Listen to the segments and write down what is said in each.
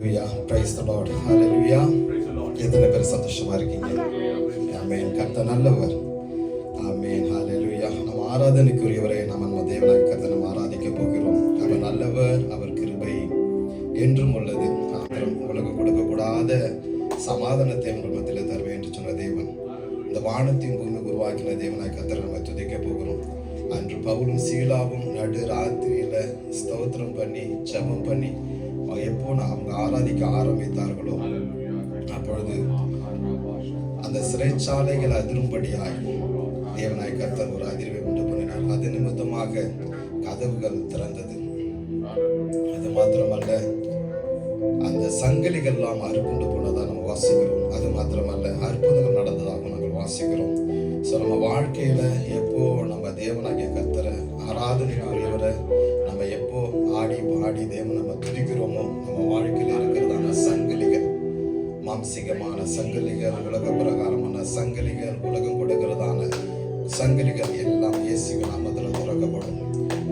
Praise the Lord. Hallelujah. எத்தனை பேர் சந்தோஷமா இருக்கீங்க? ஆமென். கர்த்தர் நல்லவர். ஆமென். ஹalleluya. நம்ம ஆராதனைக்குரியவரை நம்ம தேவனாகிய கர்த்தரை நம்ம ஆராதிக்க போகிறோம். அவர் நல்லவர், அவர் கிருபை என்றும் உள்ளது. உங்களுக்கு கொடுக்கக்கூடாத சமாதானத்தை உங்கள் மத்தியில் தருவேன் என்று சொன்ன தேவன், இந்த வானத்தின் பூமி உருவாக்கின தேவனாகிய கர்த்தரை நம்ம துதிக்க போகிறோம். அன்று பவுலும் சீலாவும் நடு ராத்திரியில ஸ்தோத்திரம் பண்ணி ஜெபம் பண்ணி எப்போ அவங்க ஆராதிக்க ஆரம்பித்தார்களோ அப்பொழுது அந்த சிறைச்சாலைகள் அதிரும்படியாய் தேவனாய் கர்த்தர் ஒரு அதிர்வை உண்டு பண்ணினார். அது நிமித்தமாக கதவுகள் திறந்தது. அது மாத்திரமல்ல, அந்த சங்கிலிகள் எல்லாம் அறுப்புண்டு போனதா நம்ம வாசிக்கிறோம். அது மாத்திரமல்ல, அற்புதங்கள் நடந்ததாக நாங்கள் வாசிக்கிறோம். ஸோ நம்ம வாழ்க்கையில எப்போ நம்ம தேவனாகிய கர்த்தரை ஆராதனைக்குரியவரை நம்ம எப்போ ஆடி பாடி தேவன் நம்ம துதிக்கிறோமோ, நம்ம வாழ்க்கையில இருக்கிறதான சங்கிலிகள், மாம்சிகமான சங்கிலிகள், உலக பிரகாரமான சங்கிலிகள், உலகம் கொடுக்கிறதான சங்கிலிகள் எல்லாம் இயேசுவின் நாமத்தில் துறக்கப்படும்.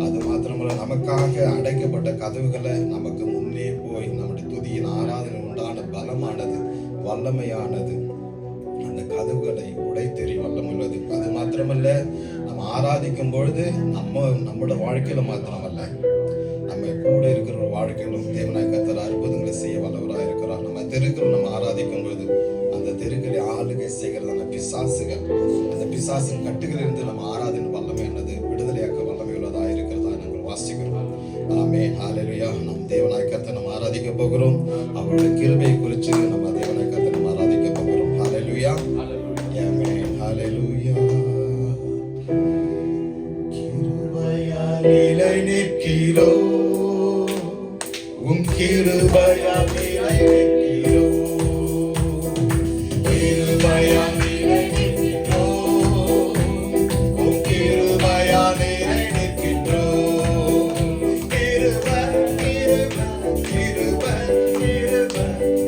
அது மாத்திரமல்ல, நமக்காக அடைக்கப்பட்ட கதவுகளை நமக்கு முன்னே போய் நம்முடைய துதியின் ஆராதனை உண்டான பலமானது, வல்லமையானது அந்த கதவுகளை உடைத்தெறி வல்லமுள்ளது. அது மாத்திரமல்ல, நம்ம ஆராதிக்கும் பொழுது நம்மளோட வாழ்க்கையில மாத்திரமல்ல, நம்ம கூட இருக்கிற ஒரு வாழ்க்கையிலும் தேவனாய் கர்த்தர் அற்புதங்களை செய்ய வல்லவராக இருக்கிறார். நம்ம தெருக்கள் நம்ம ஆராதிக்கும் பொழுது அந்த தெருக்களை ஆளுகை செய்கிறதான பிசாசுகள், அந்த பிசாசின் கட்டுகளிலிருந்து நம்ம ஆராதனை வல்லமையானது விடுதலையாக்க வல்லமை உள்ளதாக இருக்கிறதா நாங்கள் வாசிக்கிறோம். ஆமென். ஹல்லேலூயா. நம் தேவனாய் கர்த்தரை நம்ம ஆராதிக்க போகிறோம். அவருடைய கிருபையை குறித்து நம்ம தேவனாய் கர்த்தரை நம்ம ஆராதிக்க போகிறோம். ஹல்லேலூயா. ஆமென். ஹல்லேலூயா. கிருபையால் நிலை நிற்கிறோம், உம் கிருபையால் நிலை நிற்கிறோம், கிருபையால் நிலை நிற்கிறோம், உம் கிருபையால் நிலை நிற்கிறோம். கிருபை கிருபை கிருபை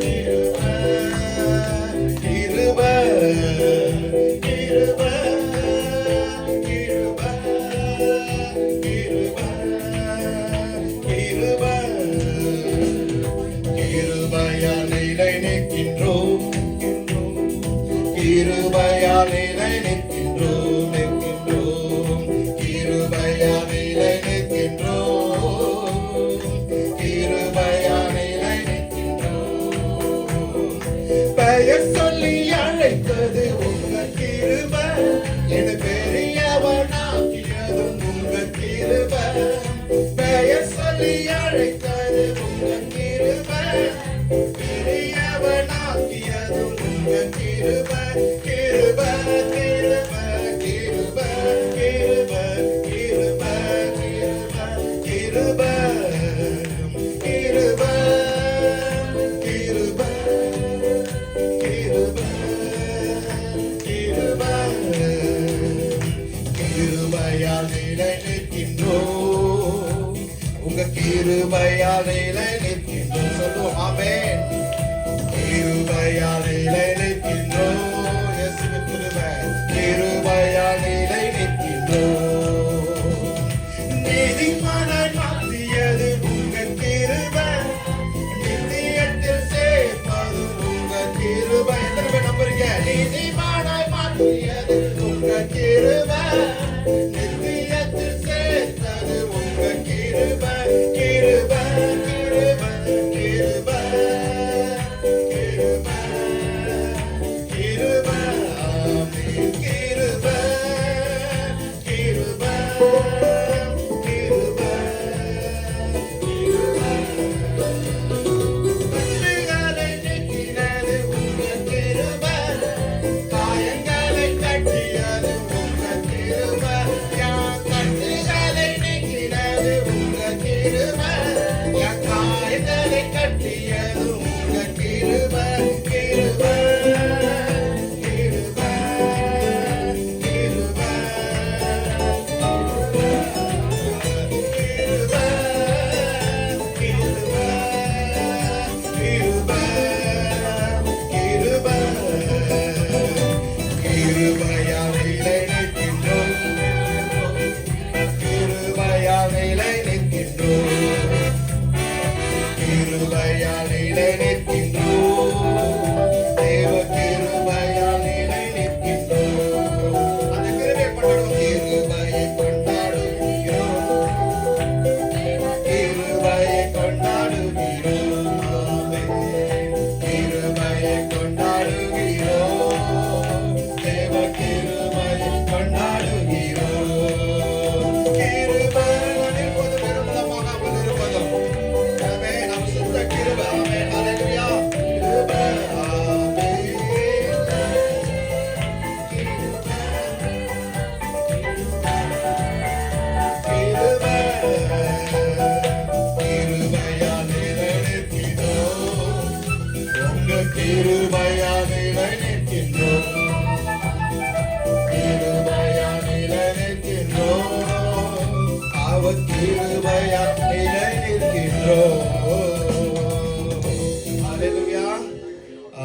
கிருபை கிருபை கிருபை கிருபையால் நிலை நிற்கின்றோம், கிருபையால் நிலை நிற்கின்றோம், நிற்கின்றோம், கிருபையால் நிலை நிற்கின்றோம், கிருபையால் நிலை நிற்கின்றோம். பெயர் சொல்லி அழைத்தது உங்க கிருபை, என பெரியவனாக்கியதும் உங்க கிருபை. பெயர் சொல்லி அழைத்தது உங்க கிருபை, பெரியவனாக்கியதும் உங்க கிருபை. கிருபை கிருபை கிருபை கிருபை கிருபை கிருபை கிருபை கிருபை கிருபை கிருபை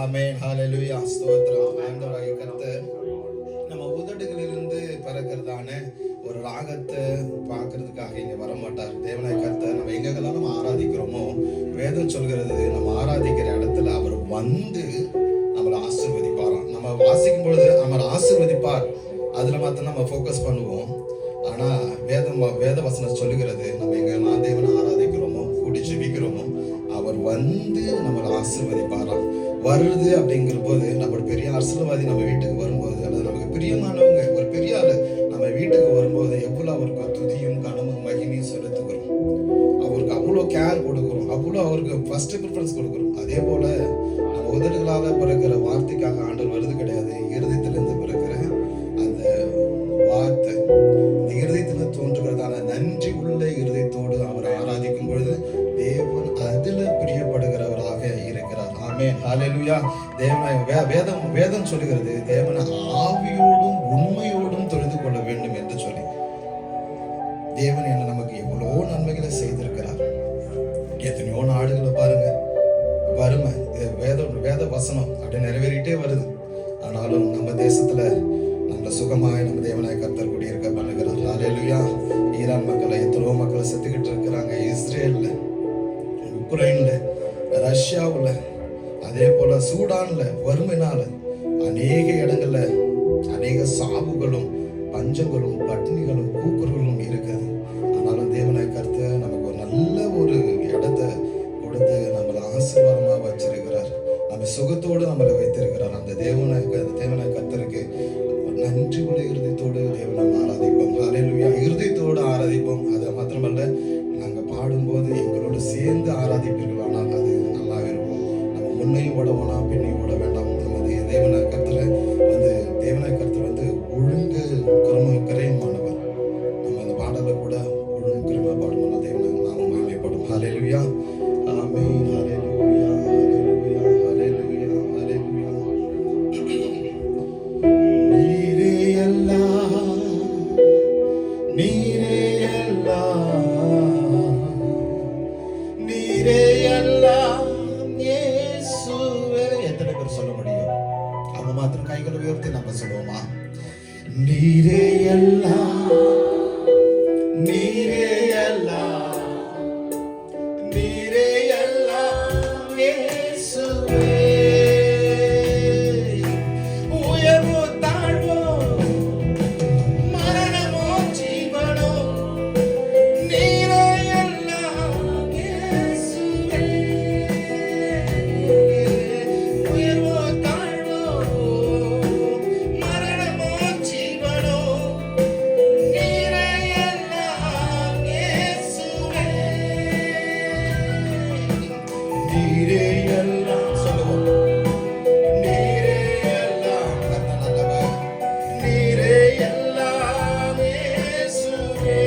ஆமென் ஹalleluya ஸ்தோத்திரம். ஆண்டவராகிய கர்த்தர் நம்ம உதடுகளிலிருந்து பிறக்கிறதான ஒரு ராகத்தை பார்க்கறதுக்காக இங்க வர மாட்டார். தேவனாய் கர்த்தர் நம்ம எங்கெல்லாம் நம்ம ஆராதிக்கிறோமோ வேதம் சொல்கிறது நம்ம ஆராதிக்கிற இடத்துல அவர் வந்து நம்மளை ஆசீர்வதிப்பாராம். நம்ம வாசிக்கும் பொழுது அவர் ஆசீர்வதிப்பார், அதுல மாத்திரம் நம்ம ஃபோக்கஸ் பண்ணுவோம். ஆனா வேத வசனம் சொல்லுகிறது நம்ம எங்கெல்லாம் தேவனை ஆராதிக்கிறோமோ கூடி ஜெபிக்கிறோமோ அவர் வந்து நம்மளை ஆசீர்வதிப்பாராம். வருது அப்படிங்கிற போது நம்ம பெரிய அரசியல்வாதி நம்ம வீட்டுக்கு வரும்போது அல்லது நமக்கு பிரியமானவங்க ஒரு பெரிய ஆளு நம்ம வீட்டுக்கு வரும்போது எவ்வளவு அவருக்கு துதியும் கனமும் மகிமையும் செலுத்துகிறோம், அவருக்கு அவ்வளோ கேர் கொடுக்குறோம், அவ்வளோ அவருக்கு ஃபர்ஸ்ட் ப்ரிஃபரன்ஸ் கொடுக்குறோம். அதே போல நம்ம உதடுகளால பிறக்கிற வார்த்தைக்காக ஆண்டவர் வருது கிடையாது. இருதயத்திலிருந்து பிறக்கிற அந்த வார்த்தை, இந்த இருதயத்துல தோன்றுகிறதான நன்றி உள்ள இருதயத்தோடு அவர் ஆராதிக்கும் பொழுது தேவன் அதுல பிரியப்படுகிறவராக இருக்கிறார். ஆமென் ஹalleluya. வேதம் சொல்லுகிறது தேவனை ஆவியோடும் உண்மையோடும் தொழுது கொள்ள வேண்டும் என்று சொல்லி. தேவன் என்ன நமக்கு எவ்வளோ நன்மைகளை செய்திருக்கிறார். எத்தனையோ நாடுகளை பாருங்க, வறுமை வேத வசனம் அப்படி நிறைவேறிட்டே வருது. ஆனாலும் நம்ம தேசத்துல நம்மள சுகமாய் நம்ம தேவனாய் கர்த்தர் குடியிருக்க பண்ணுகிறார். ஹalleluya. ஈரான் மக்களை எத்தனையோ மக்கள் செத்துக்கிட்டு இருக்கிறாங்க. இஸ்ரேல்ல, உக்ரைன்ல, ரஷ்யாவுல, அதே போல சூடான்ல வறுமைனால அநேக இடங்கள்ல அநேக சாவுகளும் பஞ்சங்களும் பட்டினிகளும் கூக்குறலும் இருக்குது. ஆனாலும் தேவனாய் கர்த்தர் நமக்கு ஒரு நல்ல ஒரு இடத்தை கொடுத்து நம்மளை ஆசீர்வாதமா வச்சிருக்கிறார். நம்ம சுகத்தோடு நம்மளை வைத்திருக்கிறார். அந்த தேவனாய் கர்த்தருக்கு நன்றி உள்ள இருதயத்தோடு தேவனை ஆராதிப்போம். ஹalleluya. இருதயத்தோடு ஆராதிப்போம். அது மாத்திரமல்ல, நாங்க பாடும்போது எங்களோட சேர்ந்து ஆராதிப்பீர்கள். ஆனால் அது நல்லா இருக்கும். நம்ம முன்னையும் ஓட வேணாம், பின்னையும் ஓட வேண்டாம். நமது தேவனாய் கர்த்தர் வந்து ஒழுங்கு கிரயமானவர். நம்ம அந்த பாடலை கூட ஒழுங்கு கிரமா பாடுவோம். தேவனை நாம மகிமைப்படும். ஹalleluya. ஆமென். ஹalleluya. ஹalleluya. ஹalleluya. ஹalleluya. நீரே எல்லாம், நீரே எல்லாம், நீரே எல்லாம் இயேசுவே. எத்தனை பேர் சொல்ல முடியும்? அவங்க மாத்திரம் கைகளை உயர்த்தி நம்ம சொல்லுவோமா? நீரே எல்லாம், நீரே எல்லாம், நீரே எல்லாம் இயேசுவே. உயர்வோ தாழ்வோ மரணமோ ஜீவனோ நீரே எல்லாம் இயேசுவே. உயர்வோ தாழ்வோ மரணமோ ஜீவனோ நீரே எல்லாம் இயேசுவே. நீரே எல்லாம் சொல்லுவோம். நீரே எல்லாம் கர்த்தர் நல்லவர். நீரே எல்லாம் இயேசுவே.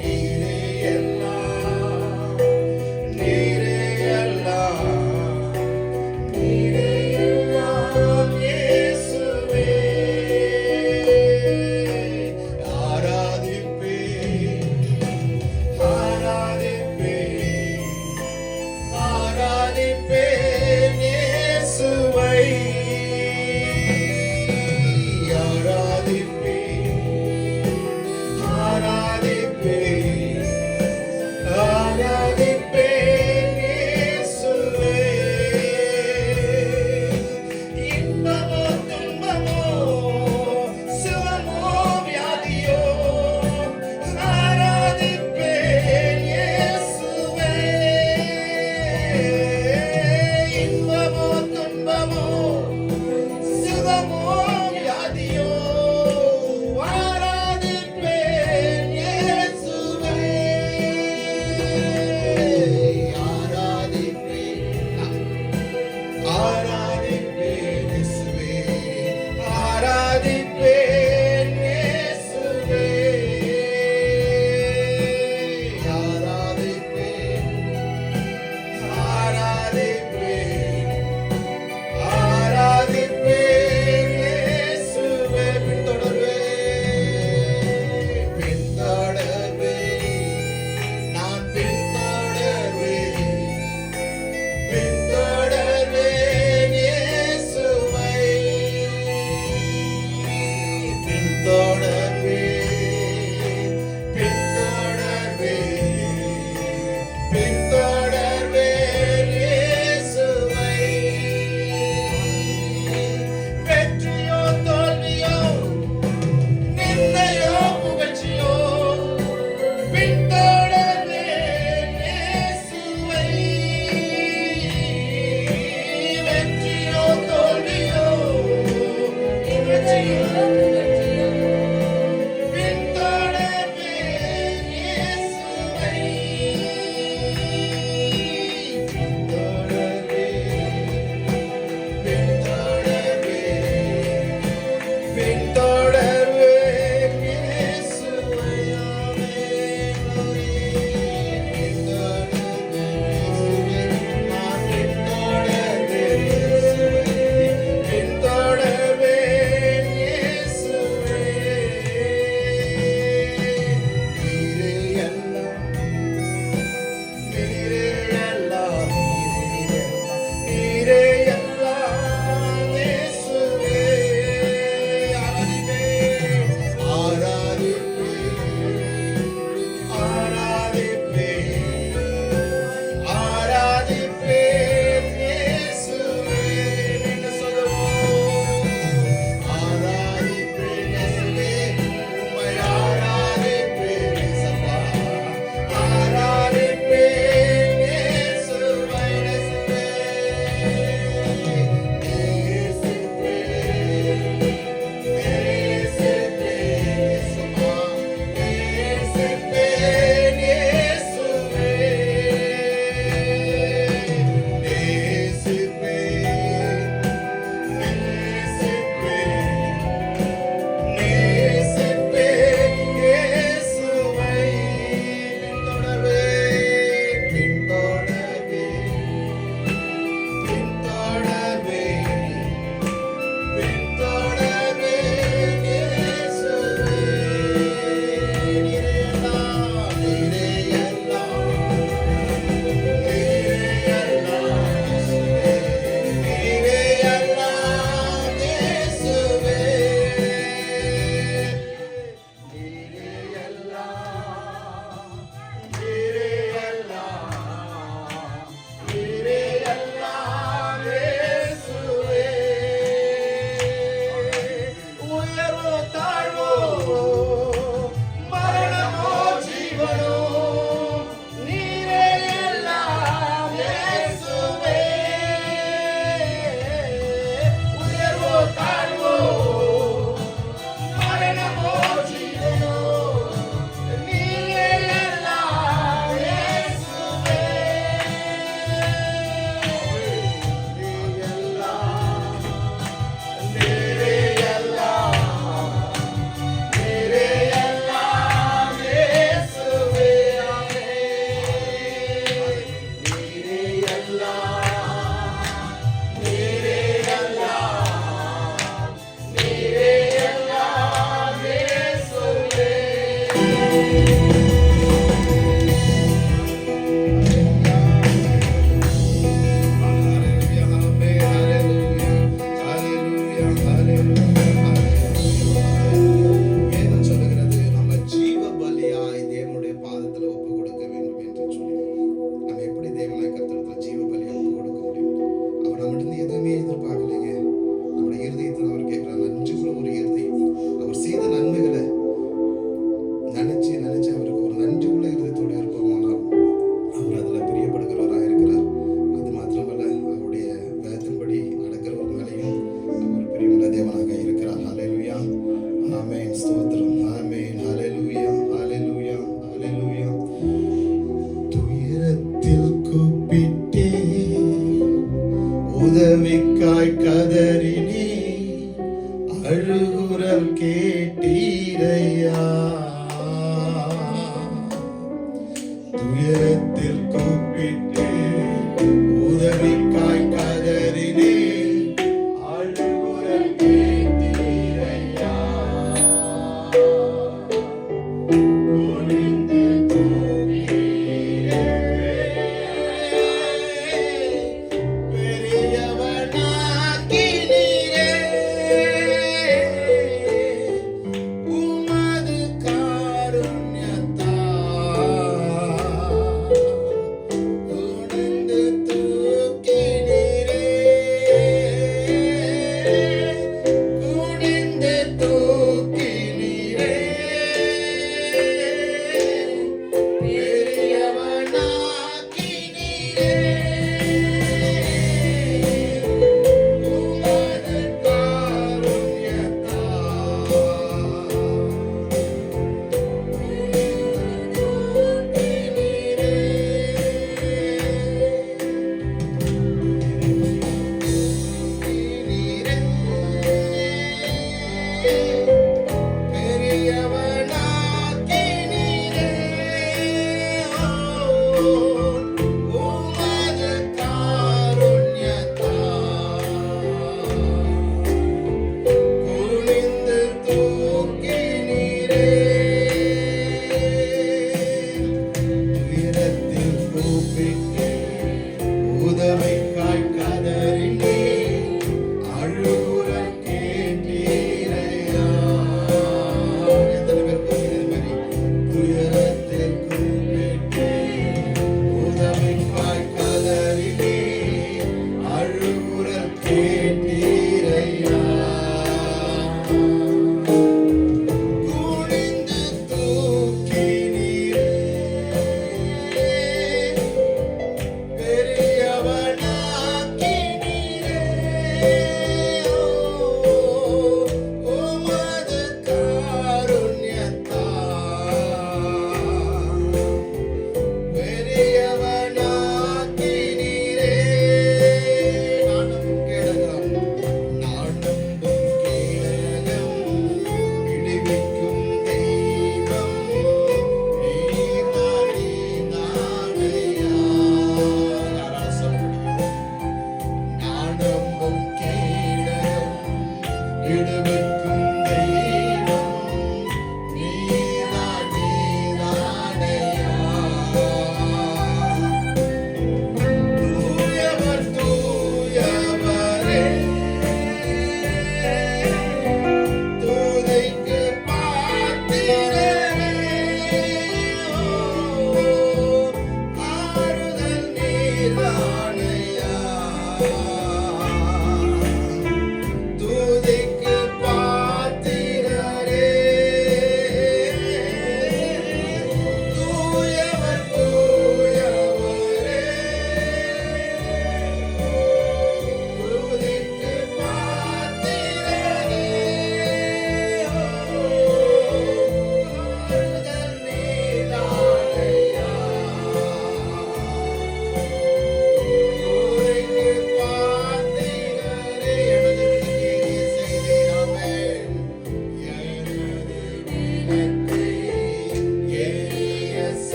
நீரே எல்லாம், நீரே எல்லாம், நீரே எல்லாம் இயேசுவே. ஆராதிப்பேன், ஆராதிப்பேன், ஆராதிப்பேன் இயேசுவை. ஆராதிப்பேன், ஆராதிப்பேன், ஆராதிப்பேன்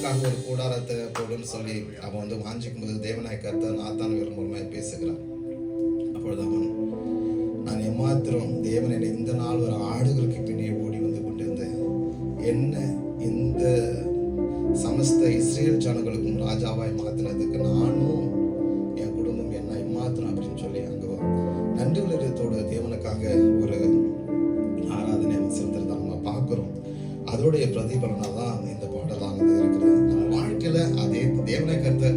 நமக்காக ஒரு கூடாரத்தை போடுன்னு சொல்லி அவன் வந்து வாஞ்சிக்கும் போது தேவனாய் கர்த்தர் நாத்தான் மூலமாய் பேசுகிறான். அப்பொழுது அவன், நான் எம்மாத்திரம் தேவன் என்னை இந்த நாள் ஒரு ஆடுகளுக்கு பின்னே ஓடி வந்து கொண்டிருந்தேன், என்ன இந்த சமஸ்த இஸ்ரேல் ஜனங்களுக்கும் ராஜாவாய் மாத்தினதுக்கு நானும் என் குடும்பம் என்ன எம்மாத்திரம் அப்படின்னு சொல்லி அங்கே நன்றி உலகத்தோடு தேவனுக்காக ஒரு ஆராதனை அவன் செலுத்துறதை நம்ம பார்க்குறோம். அதோடைய பிரதிபலனாக தான் இந்த பாடலானது இருக்குது. நம்ம வாழ்க்கையில அதே தேவனை கருத்த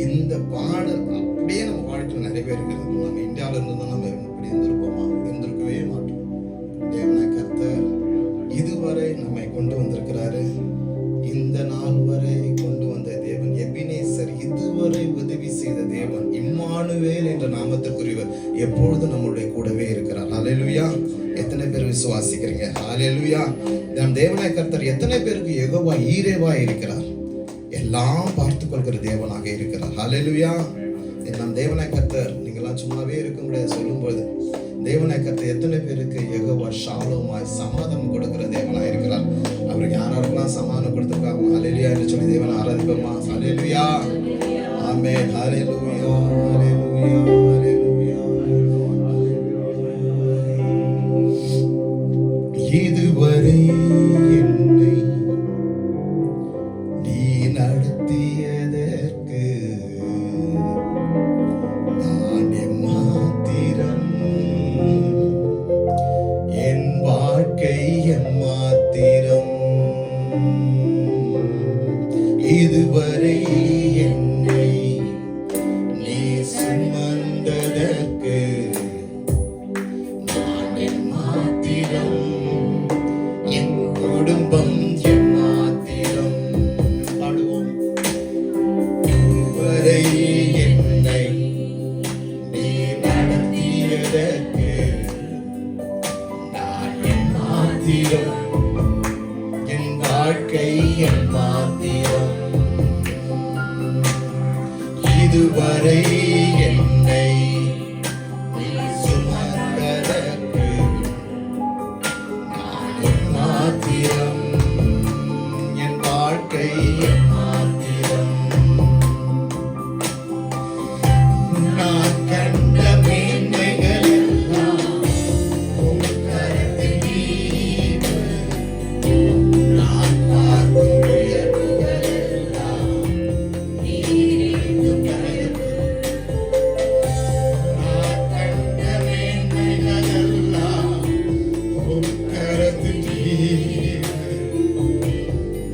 இந்த பாடல் அப்படியே நம்ம வாழ்க்கையில் நிறைவேறுகிறது. நம்ம இந்தியாவில இருந்து தான் நம்ம இப்படி இருந்திருப்போமா? இருந்திருக்கவே மாட்டோம். தேவனை கருத்த இதுவரை நம்மை கொண்டு வந்திருக்கிறாரு. இந்த நாள் வரை கொண்டு வந்த தேவன் எபினேசர், இதுவரை உதவி செய்த தேவன் இம்மானுவேல் என்ற நாமத்திற்குரியவர் எப்பொழுதும் நம்மளுடைய கூடவே இருக்கிறார். ஹல்லேலூயா! எத்தனை பேர் விசுவாசிக்கிறீங்க? ஹல்லேலூயா! நம் தேவனாய் கர்த்தர் எத்தனை பேருக்கு யெகோவா ஈரேவா இருக்கிறார்? எல்லாம் பார்த்துக் கொள்கிற தேவனாக இருக்கிறார். ஹல்லேலூயா! நம் தேவனாய் கர்த்தர் நீங்களாம் சும்மாவே இருக்க முடியாது சொல்லும்போது, தேவனாய் கர்த்தர் எத்தனை பேருக்கு யெகோவா ஷாலோமாய் சமாதானம் கொடுக்கிற தேவனாய் இருக்கிறார். அவருக்கு யாரெல்லாம் சமாதானம் கொடுத்திருக்காங்க ஹல்லேலூயா என்று சொல்லி தேவனை ஆராதிப்போமா? ஹல்லேலூயா! ஆமென். ஹல்லேலூயா! ஹல்லேலூயா! ஹல்லேலூயா! இதுவரை என்னை நீ நடத்தியதற்கு நான் எம்மாத்திரம், என் வாழ்க்கை எம்மாத்திரம். இதுவரை என்னை நீ சுமந்ததற்கு நான் எம்மாத்திரம், என் குடும்பம் எம்மாத்திரம். பாடுவோம். இதுவரை என்னை நீ நடத்தியதற்கு நான் எம்மாத்திரம், என் வாழ்க்கை எம்மாத்திரம். இதுவரை என்னை நீ சுமந்ததற்கு நான் எம்மாத்திரம், என் வாழ்க்கை எம்மாத்திரம். நான் கண்ட மேன்மைகள் எல்லாம் உம் கரத்தில் ஈவு. நான் பார்க்கும் உயர்வுகள் எல்லாம் நீரின் கரைவு. நான் கண்ட மேன்மைகள் எல்லாம் உம் கரத்தில் ஈவு.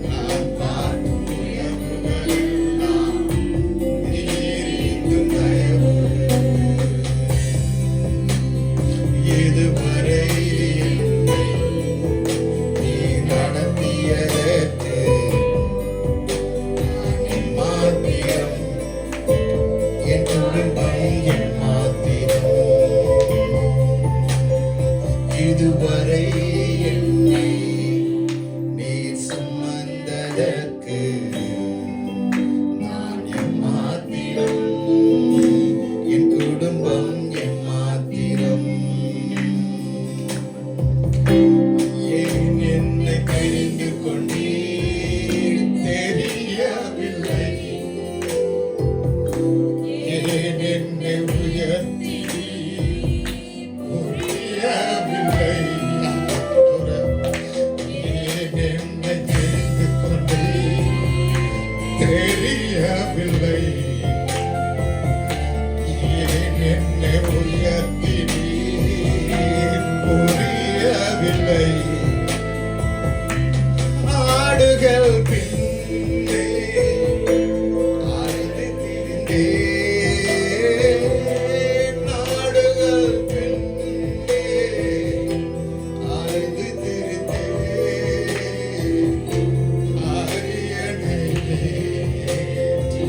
நான் பார்க்கும் உயர்வுகள் எல்லாம் நீரின் கரைவு. இதுவரை என்னை நீ நடத்தியதற்கு நான் எம்மாத்திரம், என் குடும்பம் எம்மாத்திரம். இதுவரை என்னை நீ சுமந்ததற்கு நான் எம்மாத்திரம், என் குடும்பம் எம்மாத்திரம். ஏன் என்னை தெரிந்து கொண்டீர் தெரியவில்லை, ஏன் என்னை உயர்த்தீர் புரியவில்லை. ஏன் என்னை தெரிந்து கொண்டீர் தெரியவில்லை, ஏன் என்னை உயர்த்தீர் புரியவில்லை. ஆடுகள் பின்னே அலைந்து திரிந்தேன், ஆடுகள் பின்னே அலைந்து திரிந்தேன். அரியணை ஏற்றி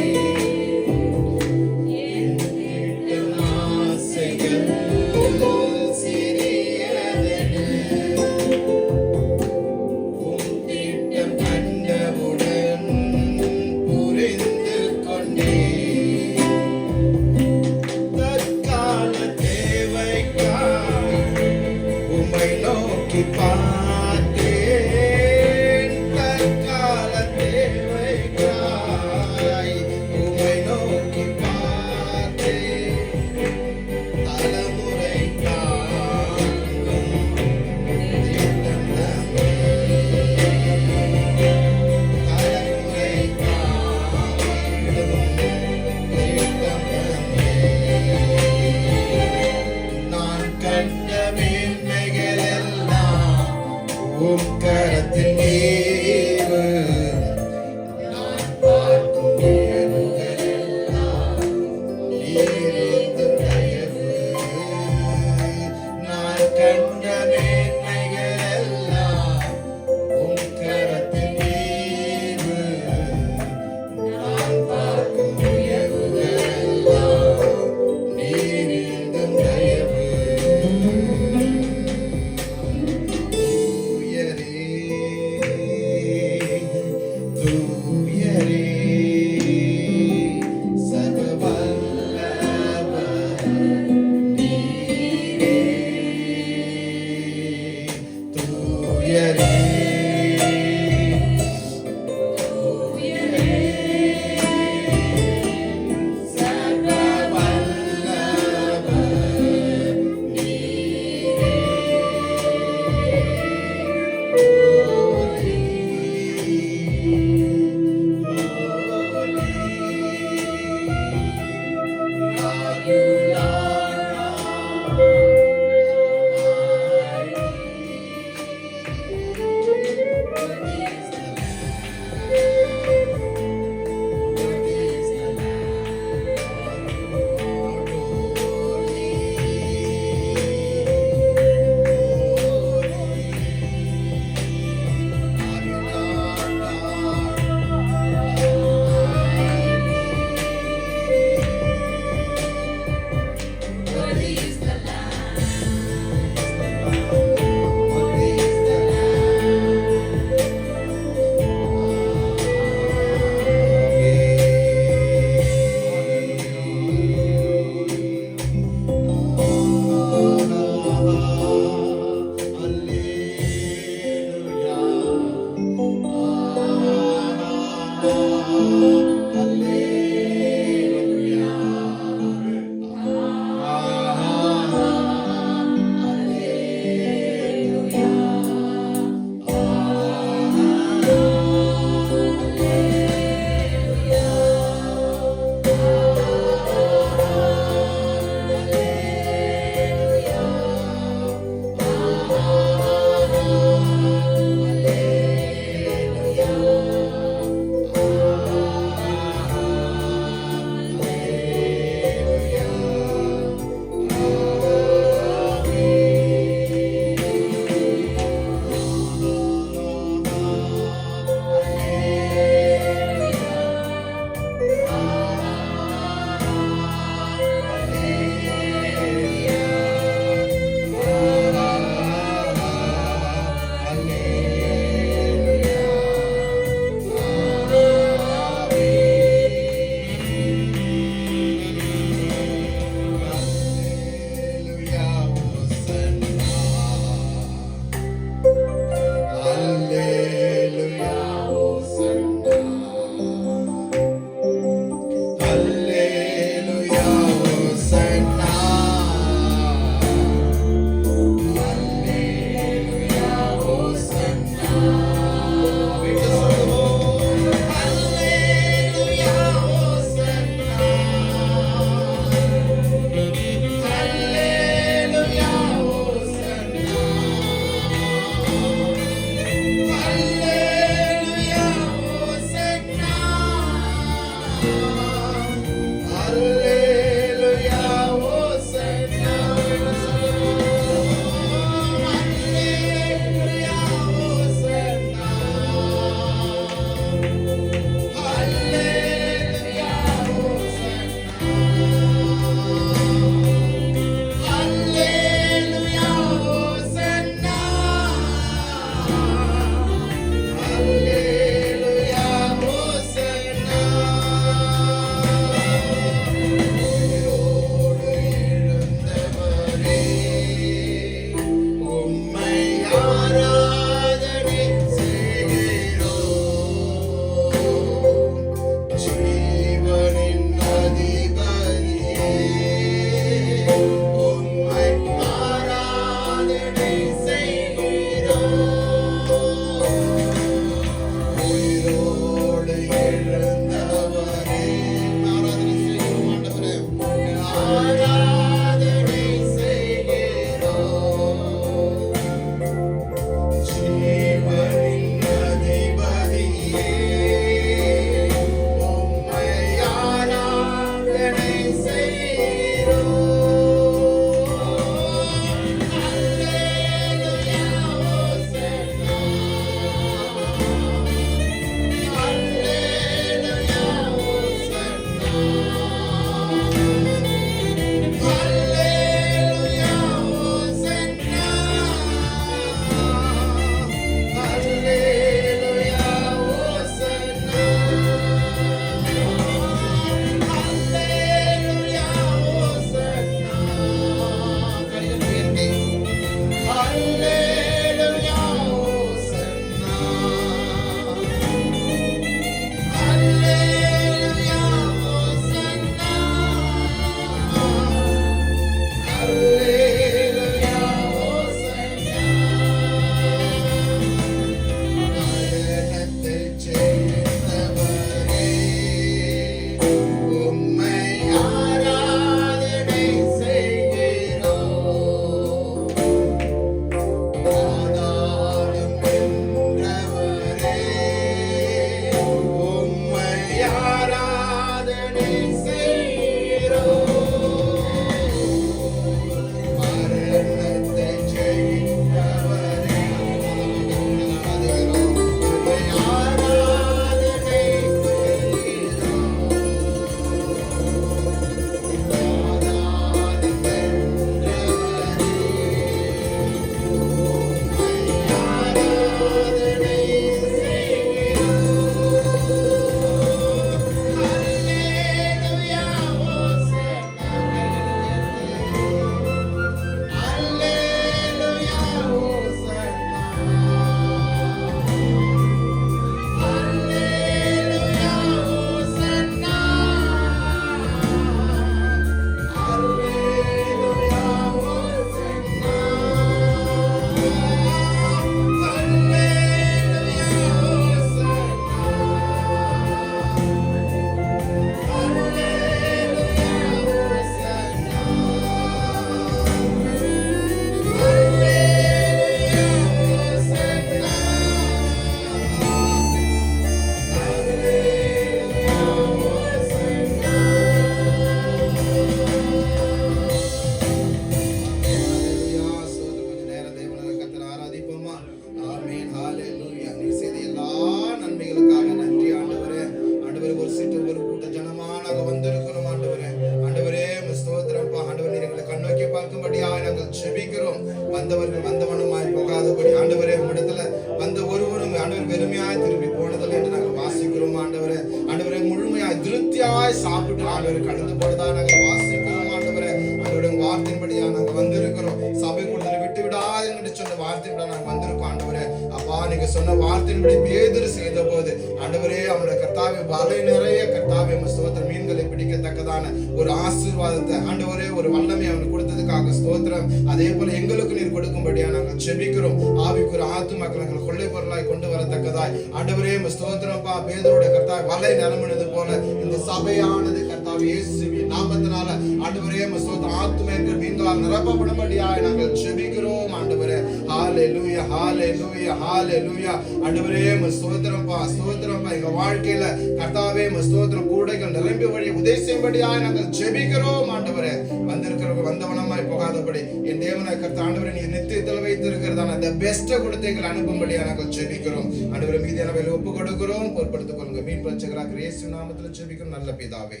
வந்தவர்கள் வந்தவனமாய் போகாதபடி ஆண்டவரே உம்மிடத்துல வந்த ஒருவரும் ஆண்டவர் வெறுமையாய் திரும்பி போனதில்லை என்று நாங்கள் வாசிக்கிறோம். ஆண்டவரே ஆண்டவரே முழுமையாய் திருப்தியாய் சாப்பிட்டு ஆண்டவர் கடந்து போனதா நாங்கள் வாசிக்கிறோம். ஆண்டவரே ஆண்டவருடைய வார்த்தையின்படியா நாங்கள் வந்திருக்கிறோம். சபை கூட்டத்தில் விட்டு விடாது என்று சொன்ன வார்த்தையின்படி நாங்கள் வந்திருக்கோம். ஆண்டவரே அப்பா நீங்க சொன்ன வார்த்தையின்படி பேதுரு செய்த போது ஆண்டவரே அவனுடைய கர்த்தாவை வலை நிறைய கர்த்தாவை கர்த்தாவே ஸ்தோத்திரம். மீன்களை பிடிக்கத்தக்கதான ஒரு ஆசீர்வாதத்தை ஆண்டவரே, ஒரு வல்லமை அவனுக்கு கொடுத்ததுக்காக ஸ்தோத்திரம். அதே போல எங்களுக்கு நீர் கொடுக்கும்படியா நாங்கள் ஜெபிக்கிறோம். ஆவிக்குரிய ஆத்துமாக்கள் எங்கள் கொள்ளை பொருளாய் கொண்டு வரத்தக்கதாய் ஆண்டவரே ஸ்தோத்திரம்ப்பா. பேதுருடைய கர்த்தாவே வலை நிரம்பினது போல இந்த சபையானது கர்த்தாவே இயேசுவின் நாமத்தினால ஆண்டவரே ஸ்தோத்திரம் ஆத்துமேற்கள் மீன்களால் நிரப்பப்படும்படியாய் நாங்கள் ஜெபிக்கிறோம் ஆண்டவரே. ஹalleluya ஹalleluya ஹalleluya. ஆண்டவரே ஸ்தோத்திரம்ப்பா ஸ்தோத்திரம்ப்பா. எங்க வாழ்க்கையில கர்த்தாவே ஸ்தோத்திரம் கூடைகள் நிரம்பி வழி உதேசியும்படியாய் நாங்கள் ஜெபிக்கிறோம் ஆண்டவரே. வந்திருக்கிறவங்க வந்தவனமாய் போகாதபடி என் தேவனாய் கர்த்தா ஆண்டவரே நீர் நித்தியத்தில் வைத்திருக்கிறதான the best குடத்தைகள் அனுப்பும்படியாக நாங்கள் ஜெபிக்கிறோம் ஆண்டவரே. மீதியான வேலை ஒப்பு கொடுக்கிறோம். பொறுப்படுத்திக் கொள்ளுங்க. மீட்பு ரட்சகராகிய இயேசு நாமத்தில் ஜெபிக்கிறோம் நல்ல பிதாவே.